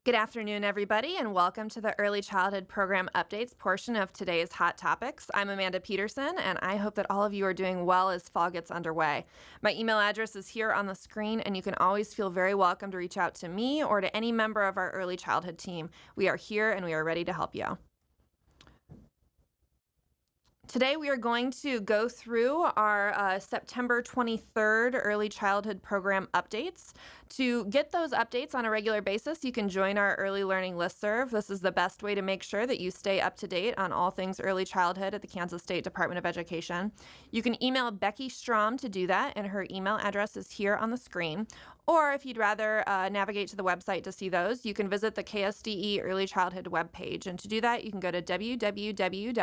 Good afternoon, everybody, and welcome to the Early Childhood Program Updates portion of today's Hot Topics. I'm Amanda Peterson, and I hope that all of you are doing well as fall gets underway. My email address is here on the screen, and you can always feel very welcome to reach out to me or to any member of our early childhood team. We are here, and we are ready to help you. Today we are going to go through our September 23rd Early Childhood Program updates. To get those updates on a regular basis, you can join our Early Learning Listserv. This is the best way to make sure that you stay up to date on all things early childhood at the Kansas State Department of Education. You can email Becky Strom to do that, and her email address is here on the screen. Or if you'd rather navigate to the website to see those, you can visit the KSDE Early Childhood webpage. And to do that, you can go to www.ksde.org.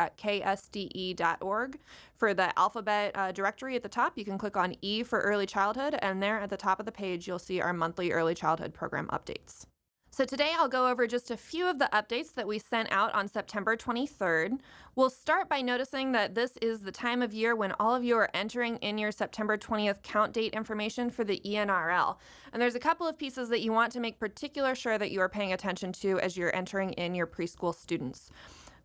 For the alphabet directory at the top, you can click on E for Early Childhood, and there at the top of the page, you'll see our monthly Early Childhood Program updates. So today I'll go over just a few of the updates that we sent out on September 23rd. We'll start by noticing that this is the time of year when all of you are entering in your September 20th count date information for the ENRL. And there's a couple of pieces that you want to make particular sure that you are paying attention to as you're entering in your preschool students.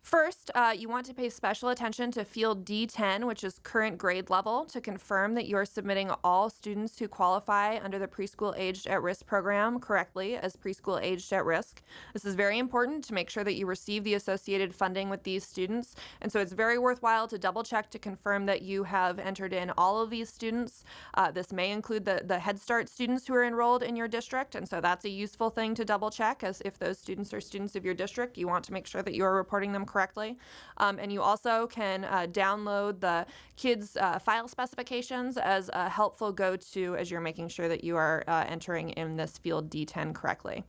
First, you want to pay special attention to Field D10, which is current grade level, to confirm that you are submitting all students who qualify under the Preschool Aged at Risk program correctly as preschool aged at risk. This is very important to make sure that you receive the associated funding with these students, and so it's very worthwhile to double check to confirm that you have entered in all of these students. This may include the Head Start students who are enrolled in your district, and so that's a useful thing to double check, as if those students are students of your district, you want to make sure that you are reporting them correctly. And you also can download the kids' file specifications as a helpful go-to as you're making sure that you are entering in this Field D10 correctly.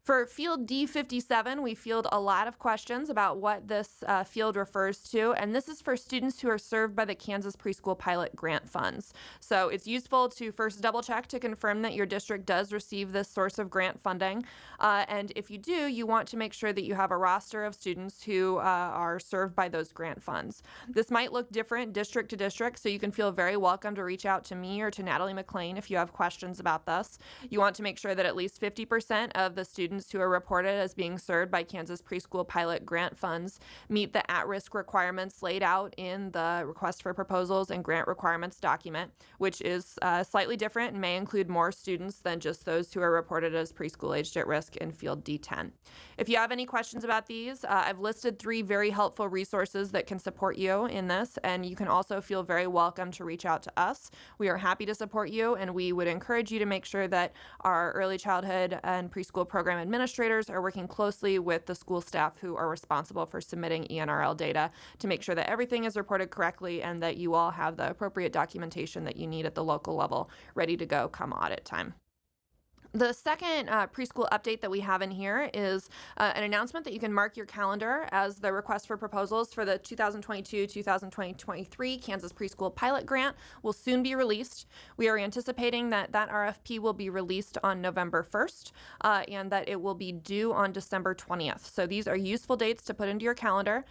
For Field D57, we field a lot of questions about what this field refers to, and this is for students who are served by the Kansas Preschool Pilot Grant Funds. So it's useful to first double check to confirm that your district does receive this source of grant funding, and if you do, you want to make sure that you have a roster of students who are served by those grant funds. This might look different district to district, so you can feel very welcome to reach out to me or to Natalie McLean if you have questions about this. You want to make sure that at least 50% of the students who are reported as being served by Kansas Preschool Pilot Grant Funds meet the at-risk requirements laid out in the Request for Proposals and Grant Requirements document, which is slightly different and may include more students than just those who are reported as preschool aged at risk in Field D10. If you have any questions about these, I've listed 3 very helpful resources that can support you in this, and you can also feel very welcome to reach out to us. We are happy to support you, and we would encourage you to make sure that our early childhood and preschool program administrators are working closely with the school staff who are responsible for submitting ENRL data to make sure that everything is reported correctly and that you all have the appropriate documentation that you need at the local level ready to go come audit time. The second preschool update that we have in here is an announcement that you can mark your calendar as the request for proposals for the 2022-2023 Kansas Preschool Pilot Grant will soon be released. We are anticipating that RFP will be released on November 1st and that it will be due on December 20th. So these are useful dates to put into your calendar.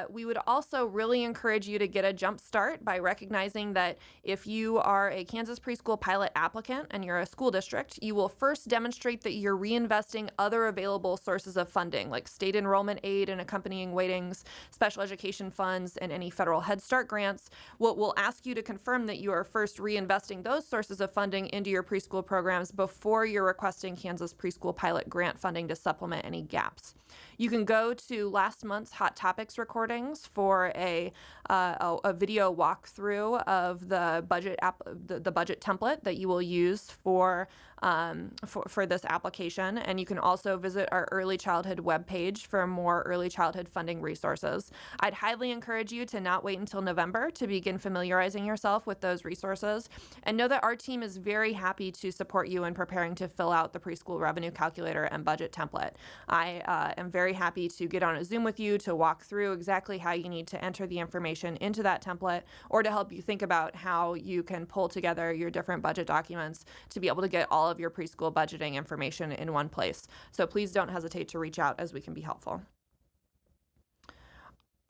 We would also really encourage you to get a jump start by recognizing that if you are a Kansas Preschool Pilot applicant and you're a school district, you will first demonstrate that you're reinvesting other available sources of funding, like state enrollment aid and accompanying weightings, special education funds, and any federal Head Start grants. We'll ask you to confirm that you are first reinvesting those sources of funding into your preschool programs before you're requesting Kansas Preschool Pilot grant funding to supplement any gaps. You can go to last month's Hot Topics recordings for a video walkthrough of the budget the budget template that you will use for this application, and you can also visit our early childhood webpage for more early childhood funding resources. I'd highly encourage you to not wait until November to begin familiarizing yourself with those resources, and know that our team is very happy to support you in preparing to fill out the preschool revenue calculator and budget template. I am very happy to get on a Zoom with you to walk through exactly how you need to enter the information into that template, or to help you think about how you can pull together your different budget documents to be able to get all of your preschool budgeting information in one place. So please don't hesitate to reach out, as we can be helpful.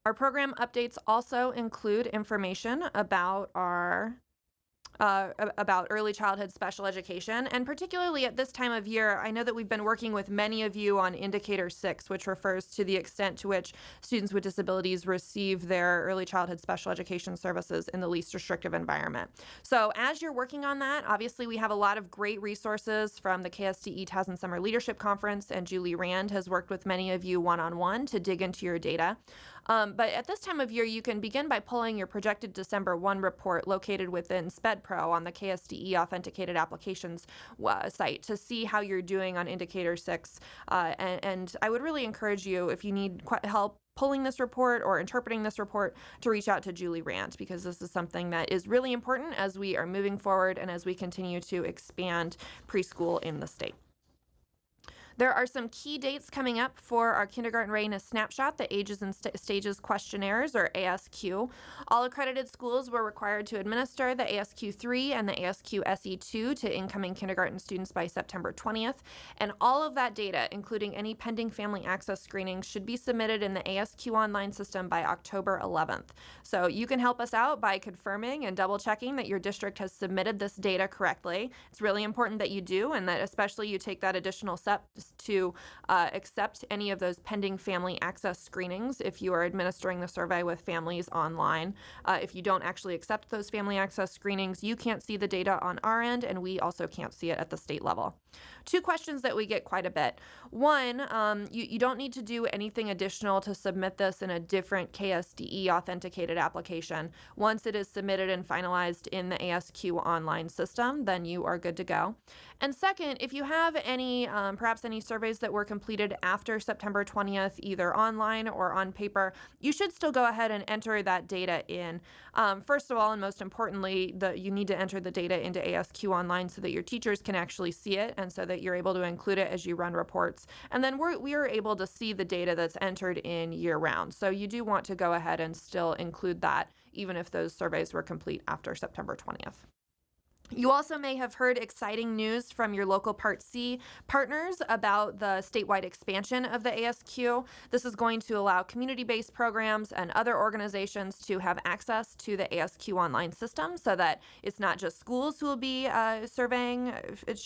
Our program updates also include information about our about early childhood special education. And particularly at this time of year, I know that we've been working with many of you on Indicator 6, which refers to the extent to which students with disabilities receive their early childhood special education services in the least restrictive environment. So as you're working on that, obviously we have a lot of great resources from the KSDE Towson Summer Leadership Conference, and Julie Rand has worked with many of you one-on-one to dig into your data. But at this time of year, you can begin by pulling your projected December 1 report located within SpedPro on the KSDE Authenticated Applications site to see how you're doing on Indicator 6. And I would really encourage you, if you need help pulling this report or interpreting this report, to reach out to Julie Rand, because this is something that is really important as we are moving forward and as we continue to expand preschool in the state. There are some key dates coming up for our Kindergarten Readiness Snapshot, the Ages and Stages Questionnaires, or ASQ. All accredited schools were required to administer the ASQ-3 and the ASQ-SE2 to incoming kindergarten students by September 20th, and all of that data, including any pending family access screenings, should be submitted in the ASQ online system by October 11th. So you can help us out by confirming and double-checking that your district has submitted this data correctly. It's really important that you do, and that especially you take that additional step to accept any of those pending family access screenings if you are administering the survey with families online. If you don't actually accept those family access screenings, you can't see the data on our end, and we also can't see it at the state level. Two questions that we get quite a bit. One, you don't need to do anything additional to submit this in a different KSDE authenticated application. Once it is submitted and finalized in the ASQ online system, then you are good to go. And second, if you have any, perhaps any surveys that were completed after September 20th, either online or on paper, you should still go ahead and enter that data in. First of all, and most importantly, you need to enter the data into ASQ online so that your teachers can actually see it and so that you're able to include it as you run reports. And then we are able to see the data that's entered in year round. So you do want to go ahead and still include that, even if those surveys were complete after September 20th. You also may have heard exciting news from your local Part C partners about the statewide expansion of the ASQ. This is going to allow community-based programs and other organizations to have access to the ASQ online system so that it's not just schools who will be surveying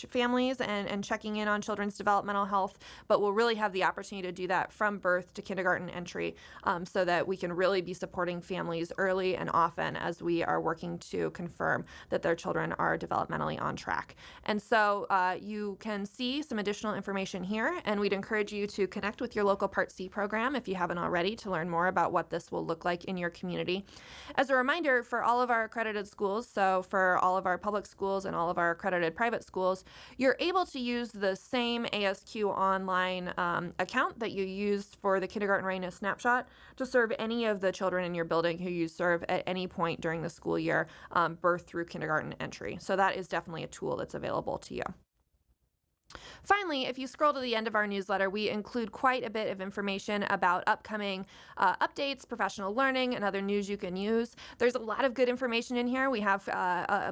families and checking in on children's developmental health, but we'll really have the opportunity to do that from birth to kindergarten entry so that we can really be supporting families early and often as we are working to confirm that their children are developmentally on track. And so you can see some additional information here, and we'd encourage you to connect with your local Part C program if you haven't already to learn more about what this will look like in your community. As a reminder, for all of our accredited schools, so for all of our public schools and all of our accredited private schools, you're able to use the same ASQ online account that you used for the Kindergarten Readiness Snapshot to serve any of the children in your building who you serve at any point during the school year, birth through kindergarten entry. So that is definitely a tool that's available to you. Finally, if you scroll to the end of our newsletter, we include quite a bit of information about upcoming updates, professional learning, and other news you can use. There's a lot of good information in here. We have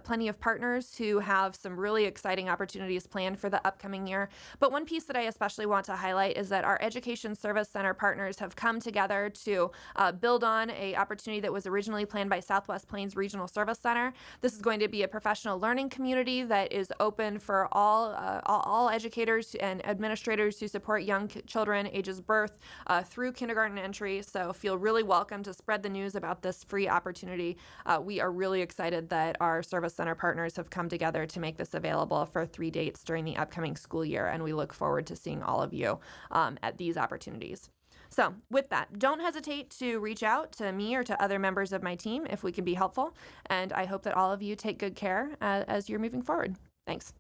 plenty of partners who have some really exciting opportunities planned for the upcoming year. But one piece that I especially want to highlight is that our Education Service Center partners have come together to build on an opportunity that was originally planned by Southwest Plains Regional Service Center. This is going to be a professional learning community that is open for all educators and administrators who support young children ages birth through kindergarten entry. So feel really welcome to spread the news about this free opportunity. We are really excited that our Service Center partners have come together to make this available for 3 dates during the upcoming school year, and we look forward to seeing all of you at these opportunities. So with that, don't hesitate to reach out to me or to other members of my team if we can be helpful, and I hope that all of you take good care as you're moving forward. Thanks.